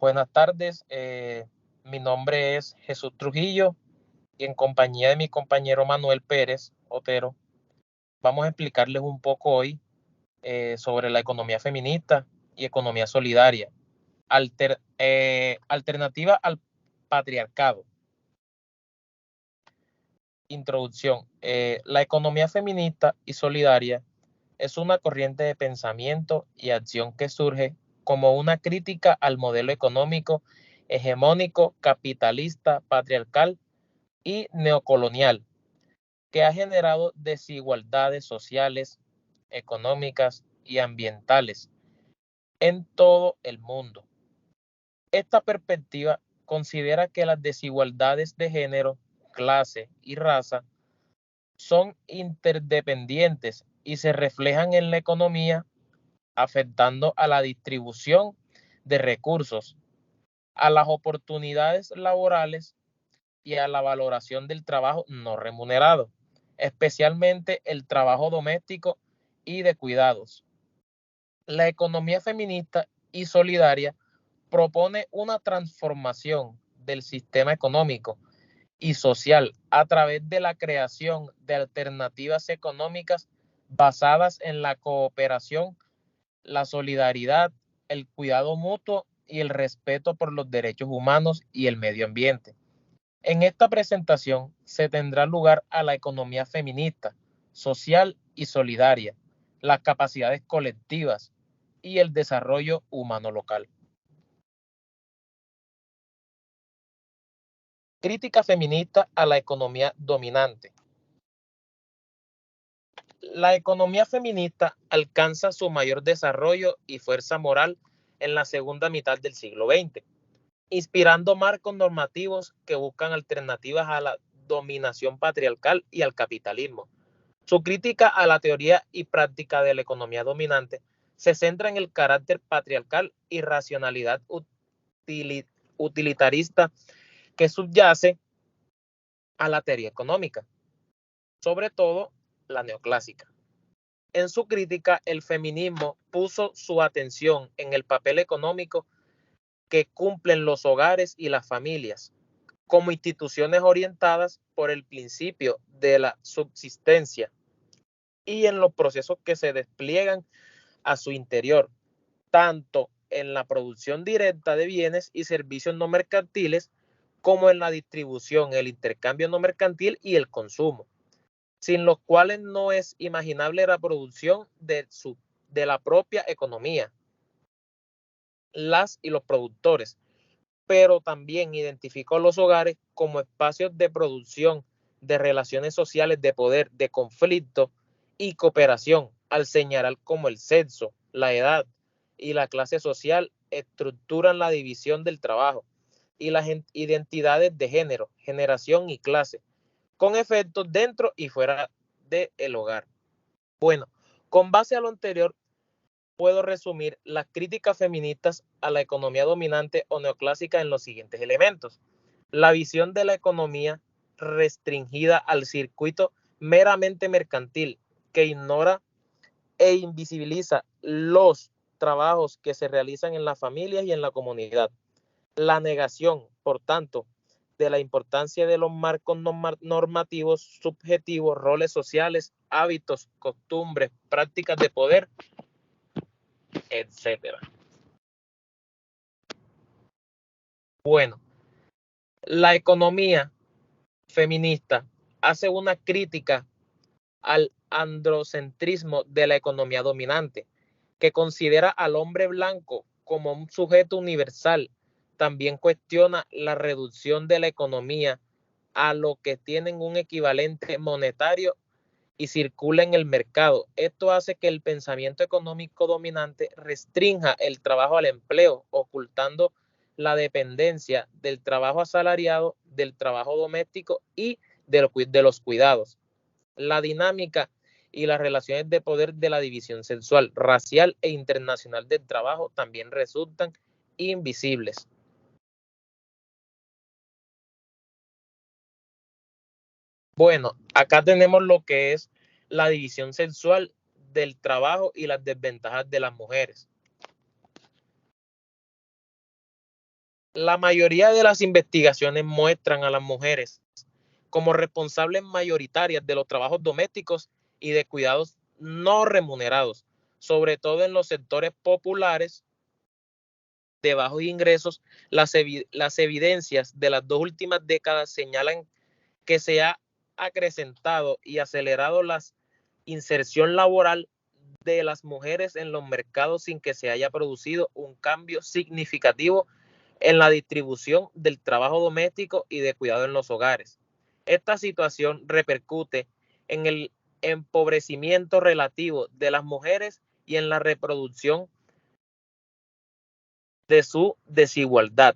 Buenas tardes, mi nombre es Jesús Trujillo y en compañía de mi compañero Manuel Pérez Otero vamos a explicarles un poco hoy sobre la economía feminista y economía solidaria, alternativa al patriarcado. Introducción. La economía feminista y solidaria es una corriente de pensamiento y acción que surge como una crítica al modelo económico hegemónico, capitalista, patriarcal y neocolonial, que ha generado desigualdades sociales, económicas y ambientales en todo el mundo. Esta perspectiva considera que las desigualdades de género, clase y raza son interdependientes y se reflejan en la economía, afectando a la distribución de recursos, a las oportunidades laborales y a la valoración del trabajo no remunerado, especialmente el trabajo doméstico y de cuidados. La economía feminista y solidaria propone una transformación del sistema económico y social a través de la creación de alternativas económicas basadas en la cooperación, la solidaridad, el cuidado mutuo y el respeto por los derechos humanos y el medio ambiente. En esta presentación se tendrá lugar a la economía feminista, social y solidaria, las capacidades colectivas y el desarrollo humano local. Crítica feminista a la economía dominante. La economía feminista alcanza su mayor desarrollo y fuerza moral en la segunda mitad del siglo XX, inspirando marcos normativos que buscan alternativas a la dominación patriarcal y al capitalismo. Su crítica a la teoría y práctica de la economía dominante se centra en el carácter patriarcal y racionalidad utilitarista que subyace a la teoría económica, sobre todo la neoclásica. En su crítica, el feminismo puso su atención en el papel económico que cumplen los hogares y las familias como instituciones orientadas por el principio de la subsistencia y en los procesos que se despliegan a su interior, tanto en la producción directa de bienes y servicios no mercantiles como en la distribución, el intercambio no mercantil y el consumo, sin los cuales no es imaginable la producción de la propia economía, las y los productores, pero también identificó los hogares como espacios de producción, de relaciones sociales, de poder, de conflicto y cooperación, al señalar cómo el sexo, la edad y la clase social estructuran la división del trabajo y las identidades de género, generación y clase, con efectos dentro y fuera del hogar. Bueno, con base a lo anterior, puedo resumir las críticas feministas a la economía dominante o neoclásica en los siguientes elementos. La visión de la economía restringida al circuito meramente mercantil, que ignora e invisibiliza los trabajos que se realizan en las familias y en la comunidad. La negación, por tanto, de la importancia de los marcos normativos subjetivos, roles sociales, hábitos, costumbres, prácticas de poder, etcétera. Bueno, la economía feminista hace una crítica al androcentrismo de la economía dominante, que considera al hombre blanco como un sujeto universal. También cuestiona la reducción de la economía a lo que tienen un equivalente monetario y circula en el mercado. Esto hace que el pensamiento económico dominante restrinja el trabajo al empleo, ocultando la dependencia del trabajo asalariado, del trabajo doméstico y de los cuidados. La dinámica y las relaciones de poder de la división sexual, racial e internacional del trabajo también resultan invisibles. Bueno, acá tenemos lo que es la división sexual del trabajo y las desventajas de las mujeres. La mayoría de las investigaciones muestran a las mujeres como responsables mayoritarias de los trabajos domésticos y de cuidados no remunerados, sobre todo en los sectores populares de bajos ingresos. Las evidencias de las 2 últimas décadas señalan que se ha acrecentado y acelerado la inserción laboral de las mujeres en los mercados sin que se haya producido un cambio significativo en la distribución del trabajo doméstico y de cuidado en los hogares. Esta situación repercute en el empobrecimiento relativo de las mujeres y en la reproducción de su desigualdad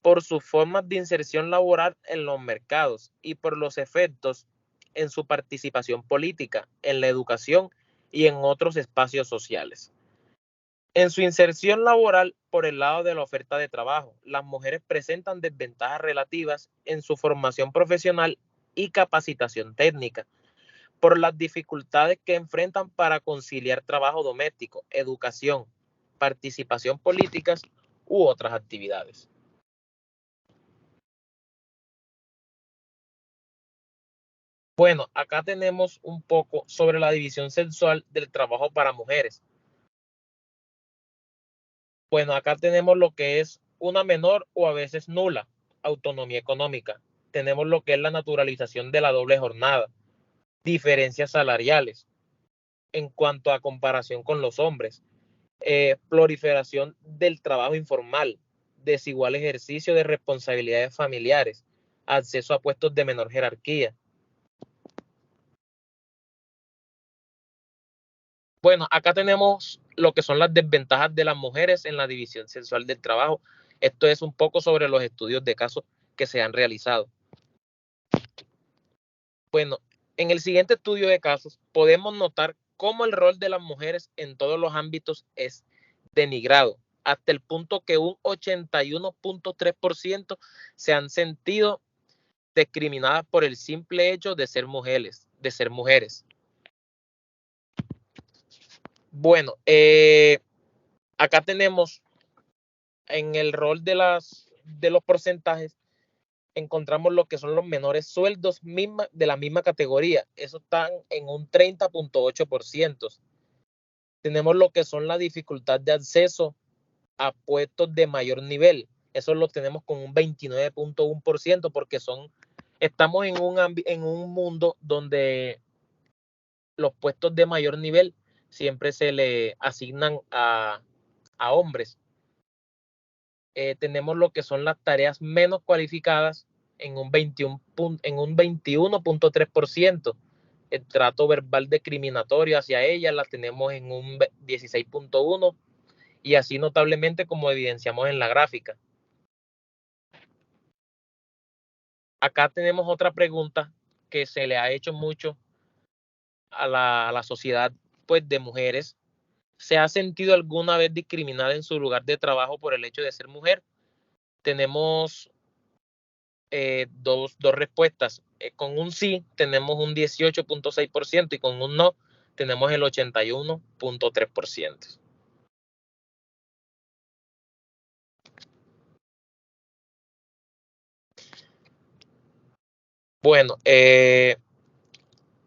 por sus formas de inserción laboral en los mercados y por los efectos en su participación política, en la educación y en otros espacios sociales. En su inserción laboral por el lado de la oferta de trabajo, las mujeres presentan desventajas relativas en su formación profesional y capacitación técnica por las dificultades que enfrentan para conciliar trabajo doméstico, educación, participación políticas u otras actividades. Bueno, acá tenemos un poco sobre la división sexual del trabajo para mujeres. Bueno, acá tenemos lo que es una menor o a veces nula autonomía económica. Tenemos lo que es la naturalización de la doble jornada, diferencias salariales en cuanto a comparación con los hombres, proliferación del trabajo informal, desigual ejercicio de responsabilidades familiares, acceso a puestos de menor jerarquía. Bueno, acá tenemos lo que son las desventajas de las mujeres en la división sexual del trabajo. Esto es un poco sobre los estudios de caso que se han realizado. Bueno, en el siguiente estudio de casos podemos notar cómo el rol de las mujeres en todos los ámbitos es denigrado, hasta el punto que un 81.3% se han sentido discriminadas por el simple hecho de ser mujeres. Bueno, acá tenemos en el rol de los porcentajes, encontramos lo que son los menores sueldos de la misma categoría. Eso están en un 30.8%. Tenemos lo que son la dificultad de acceso a puestos de mayor nivel. Eso lo tenemos con un 29.1% porque estamos en un mundo donde los puestos de mayor nivel siempre se le asignan a hombres. Tenemos lo que son las tareas menos cualificadas en un 21.3%. El trato verbal discriminatorio hacia ellas la tenemos en un 16.1% y así notablemente como evidenciamos en la gráfica. Acá tenemos otra pregunta que se le ha hecho mucho a la sociedad pues, de mujeres. ¿Se ha sentido alguna vez discriminada en su lugar de trabajo por el hecho de ser mujer? Tenemos dos respuestas. Con un sí tenemos un 18.6% y con un no tenemos el 81.3%. Bueno,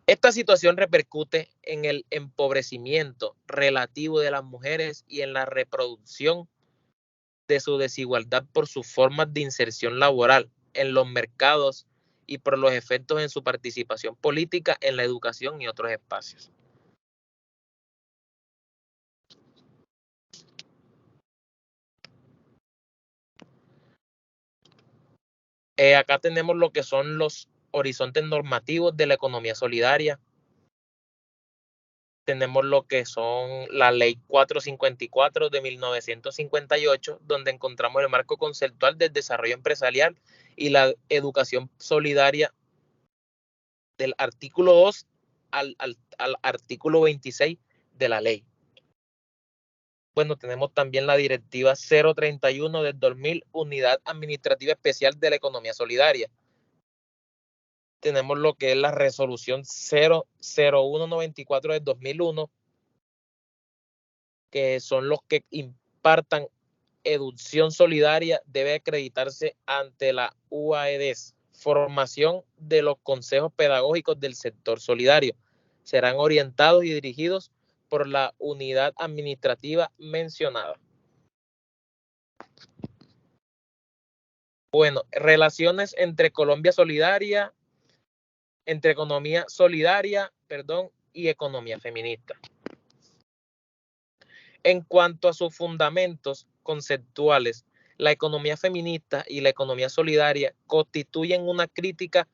esta situación repercute en el empobrecimiento relativo de las mujeres y en la reproducción de su desigualdad por sus formas de inserción laboral en los mercados y por los efectos en su participación política, en la educación y otros espacios. Acá tenemos lo que son los horizontes normativos de la economía solidaria. Tenemos lo que son la ley 454 de 1958, donde encontramos el marco conceptual del desarrollo empresarial y la educación solidaria del artículo 2 al artículo 26 de la ley. Bueno, tenemos también la directiva 031 del 2000, Unidad Administrativa Especial de la Economía Solidaria. Tenemos lo que es la resolución 00194 del 2001, que son los que impartan educación solidaria debe acreditarse ante la UAEDES. Formación de los consejos pedagógicos del sector solidario. Serán orientados y dirigidos por la unidad administrativa mencionada. Bueno, relaciones entre economía solidaria, y economía feminista. En cuanto a sus fundamentos conceptuales, la economía feminista y la economía solidaria constituyen una crítica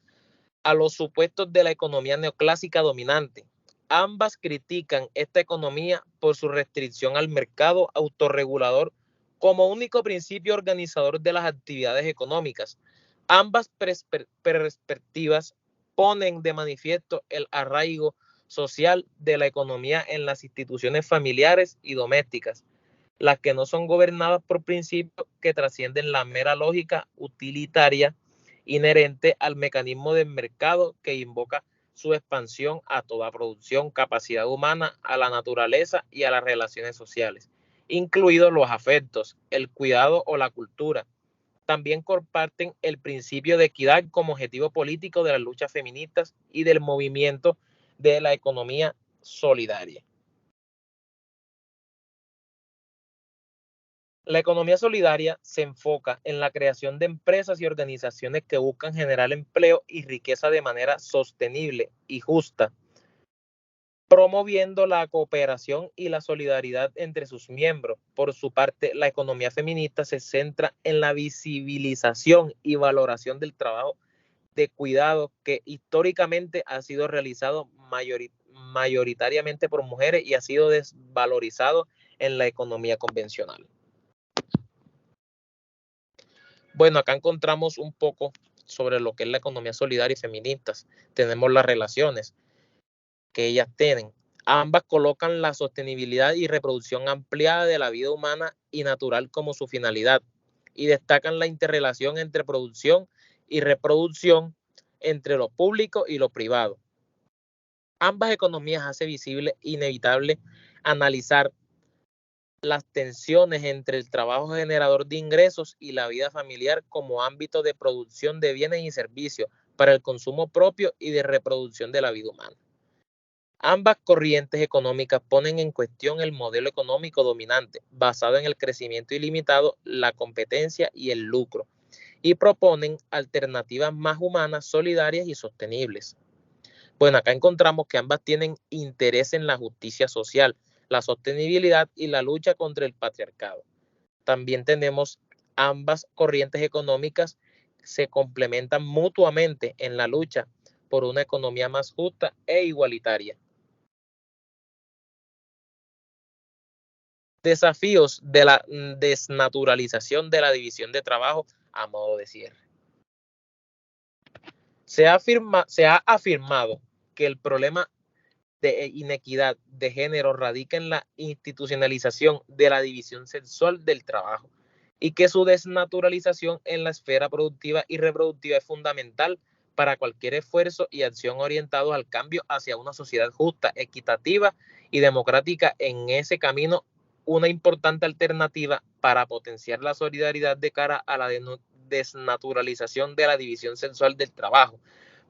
a los supuestos de la economía neoclásica dominante. Ambas critican esta economía por su restricción al mercado autorregulador como único principio organizador de las actividades económicas. Ambas perspectivas ponen de manifiesto el arraigo social de la economía en las instituciones familiares y domésticas, las que no son gobernadas por principios que trascienden la mera lógica utilitaria inherente al mecanismo del mercado que invoca su expansión a toda producción, capacidad humana, a la naturaleza y a las relaciones sociales, incluidos los afectos, el cuidado o la cultura. También comparten el principio de equidad como objetivo político de las luchas feministas y del movimiento de la economía solidaria. La economía solidaria se enfoca en la creación de empresas y organizaciones que buscan generar empleo y riqueza de manera sostenible y justa, promoviendo la cooperación y la solidaridad entre sus miembros. Por su parte, la economía feminista se centra en la visibilización y valoración del trabajo de cuidado que históricamente ha sido realizado mayoritariamente por mujeres y ha sido desvalorizado en la economía convencional. Bueno, acá encontramos un poco sobre lo que es la economía solidaria y feministas. Tenemos las relaciones que ellas tienen. Ambas colocan la sostenibilidad y reproducción ampliada de la vida humana y natural como su finalidad y destacan la interrelación entre producción y reproducción entre lo público y lo privado. Ambas economías hacen visible e inevitable analizar las tensiones entre el trabajo generador de ingresos y la vida familiar como ámbito de producción de bienes y servicios para el consumo propio y de reproducción de la vida humana. Ambas corrientes económicas ponen en cuestión el modelo económico dominante, basado en el crecimiento ilimitado, la competencia y el lucro, y proponen alternativas más humanas, solidarias y sostenibles. Bueno, acá encontramos que ambas tienen interés en la justicia social, la sostenibilidad y la lucha contra el patriarcado. También tenemos ambas corrientes económicas se complementan mutuamente en la lucha por una economía más justa e igualitaria. Desafíos de la desnaturalización de la división de trabajo a modo de cierre. Se ha afirmado que el problema de inequidad de género radica en la institucionalización de la división sexual del trabajo y que su desnaturalización en la esfera productiva y reproductiva es fundamental para cualquier esfuerzo y acción orientados al cambio hacia una sociedad justa, equitativa y democrática. En ese camino, una importante alternativa para potenciar la solidaridad de cara a la desnaturalización de la división sexual del trabajo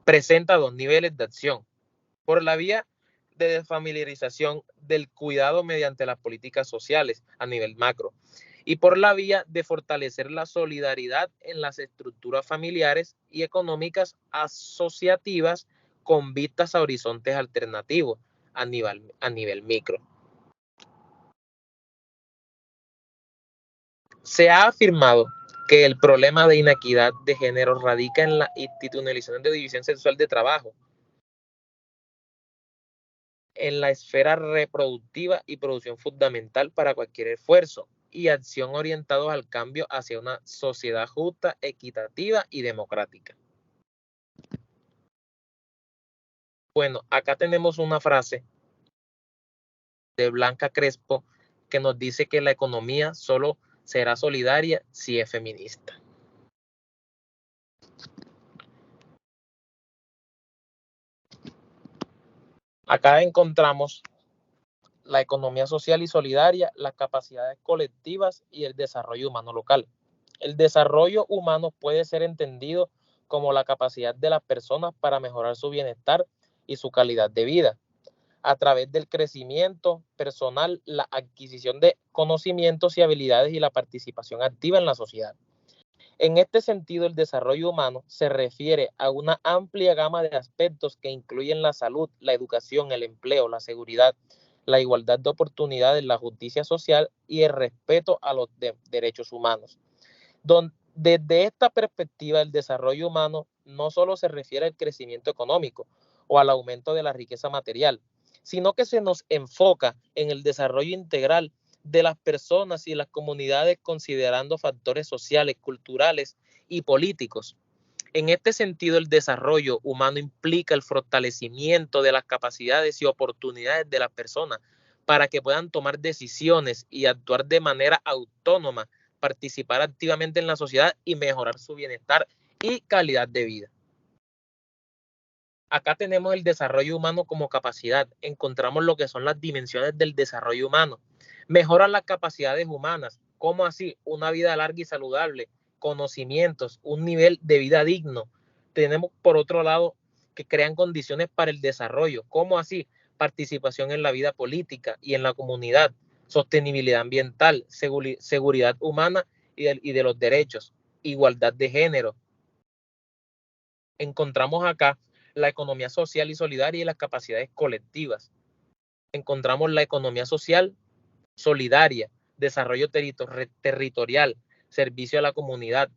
presenta dos niveles de acción. Por la vía de desfamiliarización del cuidado mediante las políticas sociales a nivel macro y por la vía de fortalecer la solidaridad en las estructuras familiares y económicas asociativas con vistas a horizontes alternativos a nivel micro. Se ha afirmado que el problema de inequidad de género radica en la institucionalización de división sexual de trabajo, en la esfera reproductiva y producción fundamental para cualquier esfuerzo y acción orientados al cambio hacia una sociedad justa, equitativa y democrática. Bueno, acá tenemos una frase de Blanca Crespo que nos dice que la economía solo será solidaria si es feminista. Acá encontramos la economía social y solidaria, las capacidades colectivas y el desarrollo humano local. El desarrollo humano puede ser entendido como la capacidad de las personas para mejorar su bienestar y su calidad de vida a través del crecimiento personal, la adquisición de conocimientos y habilidades y la participación activa en la sociedad. En este sentido, el desarrollo humano se refiere a una amplia gama de aspectos que incluyen la salud, la educación, el empleo, la seguridad, la igualdad de oportunidades, la justicia social y el respeto a los derechos humanos. Desde esta perspectiva, el desarrollo humano no solo se refiere al crecimiento económico o al aumento de la riqueza material, sino que se nos enfoca en el desarrollo integral de las personas y las comunidades considerando factores sociales, culturales y políticos. En este sentido, el desarrollo humano implica el fortalecimiento de las capacidades y oportunidades de las personas para que puedan tomar decisiones y actuar de manera autónoma, participar activamente en la sociedad y mejorar su bienestar y calidad de vida. Acá tenemos el desarrollo humano como capacidad. Encontramos lo que son las dimensiones del desarrollo humano. Mejoran las capacidades humanas. ¿Cómo así? Una vida larga y saludable, conocimientos, un nivel de vida digno. Tenemos por otro lado que crean condiciones para el desarrollo. ¿Cómo así? Participación en la vida política y en la comunidad, sostenibilidad ambiental, seguridad humana y de los derechos, igualdad de género. Encontramos acá la economía social y solidaria y las capacidades colectivas. Encontramos la economía social solidaria, desarrollo territorial, servicio a la comunidad,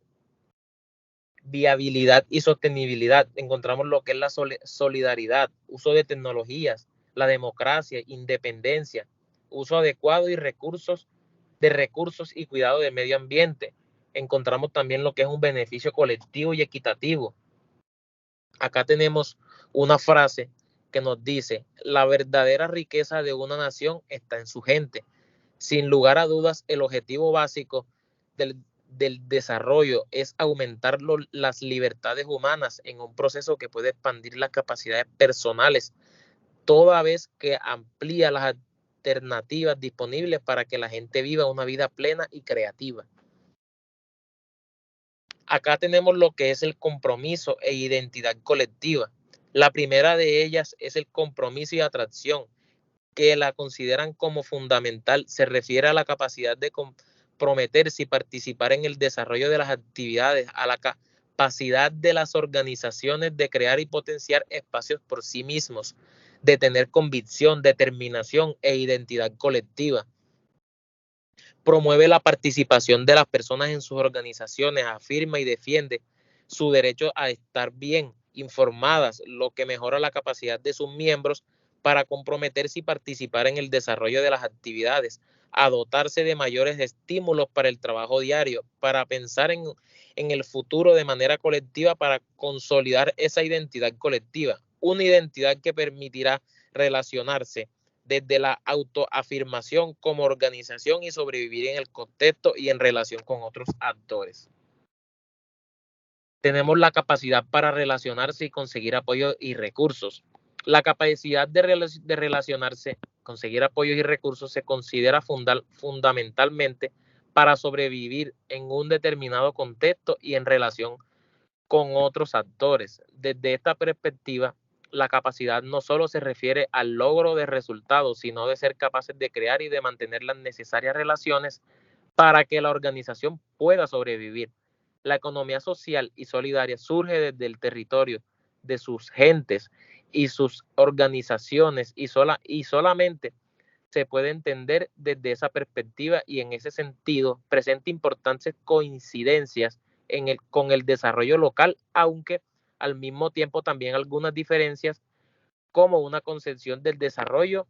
viabilidad y sostenibilidad. Encontramos lo que es la solidaridad, uso de tecnologías, la democracia, independencia, uso adecuado y recursos y cuidado del medio ambiente. Encontramos también lo que es un beneficio colectivo y equitativo. Acá tenemos una frase que nos dice, la verdadera riqueza de una nación está en su gente. Sin lugar a dudas, el objetivo básico del desarrollo es aumentar las libertades humanas en un proceso que puede expandir las capacidades personales, toda vez que amplía las alternativas disponibles para que la gente viva una vida plena y creativa. Acá tenemos lo que es el compromiso e identidad colectiva. La primera de ellas es el compromiso y atracción, que la consideran como fundamental. Se refiere a la capacidad de comprometerse y participar en el desarrollo de las actividades, a la capacidad de las organizaciones de crear y potenciar espacios por sí mismos, de tener convicción, determinación e identidad colectiva. Promueve la participación de las personas en sus organizaciones, afirma y defiende su derecho a estar bien informadas, lo que mejora la capacidad de sus miembros para comprometerse y participar en el desarrollo de las actividades, a dotarse de mayores estímulos para el trabajo diario, para pensar en el futuro de manera colectiva, para consolidar esa identidad colectiva, una identidad que permitirá relacionarse desde la autoafirmación como organización y sobrevivir en el contexto y en relación con otros actores. Tenemos la capacidad para relacionarse y conseguir apoyo y recursos. La capacidad de relacionarse, conseguir apoyos y recursos se considera fundamentalmente para sobrevivir en un determinado contexto y en relación con otros actores. Desde esta perspectiva, la capacidad no solo se refiere al logro de resultados, sino de ser capaces de crear y de mantener las necesarias relaciones para que la organización pueda sobrevivir. La economía social y solidaria surge desde el territorio de sus gentes y sus organizaciones y solamente se puede entender desde esa perspectiva y en ese sentido presenta importantes coincidencias con el desarrollo local, aunque al mismo tiempo también algunas diferencias como una concepción del desarrollo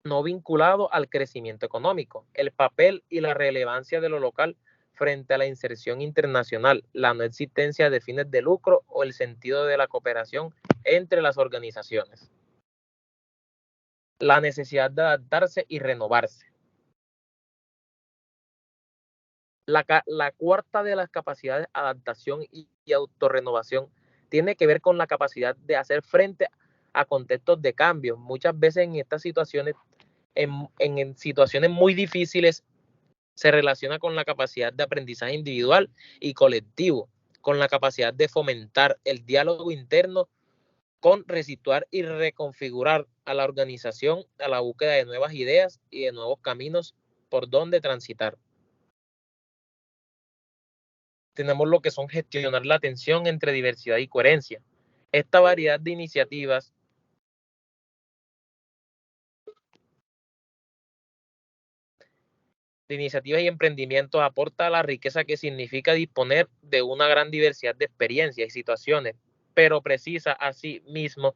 no vinculado al crecimiento económico, el papel y la relevancia de lo local frente a la inserción internacional, la no existencia de fines de lucro o el sentido de la cooperación entre las organizaciones, la necesidad de adaptarse y renovarse. La cuarta de las capacidades, adaptación y autorrenovación, tiene que ver con la capacidad de hacer frente a contextos de cambio. Muchas veces en estas situaciones en situaciones muy difíciles se relaciona con la capacidad de aprendizaje individual y colectivo, con la capacidad de fomentar el diálogo interno, con resituar y reconfigurar a la organización a la búsqueda de nuevas ideas y de nuevos caminos por donde transitar. Tenemos lo que son gestionar la tensión entre diversidad y coherencia. Esta variedad de iniciativas y emprendimientos aporta la riqueza que significa disponer de una gran diversidad de experiencias y situaciones, pero precisa asimismo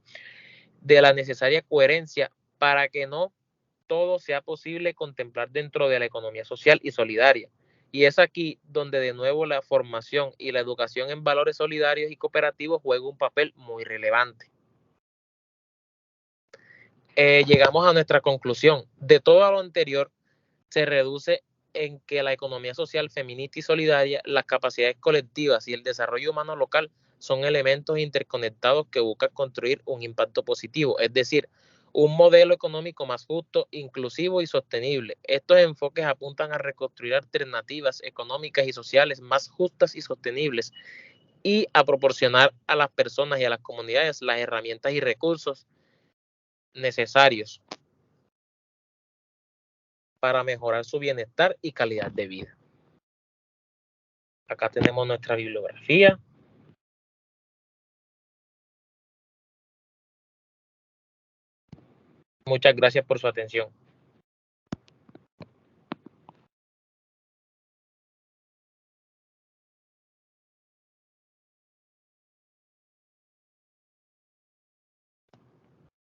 de la necesaria coherencia para que no todo sea posible contemplar dentro de la economía social y solidaria. Y es aquí donde de nuevo la formación y la educación en valores solidarios y cooperativos juega un papel muy relevante. Llegamos a nuestra conclusión. De todo lo anterior, se reduce en que la economía social feminista y solidaria, las capacidades colectivas y el desarrollo humano local son elementos interconectados que buscan construir un impacto positivo, es decir, un modelo económico más justo, inclusivo y sostenible. Estos enfoques apuntan a reconstruir alternativas económicas y sociales más justas y sostenibles y a proporcionar a las personas y a las comunidades las herramientas y recursos necesarios para mejorar su bienestar y calidad de vida. Acá tenemos nuestra bibliografía. Muchas gracias por su atención.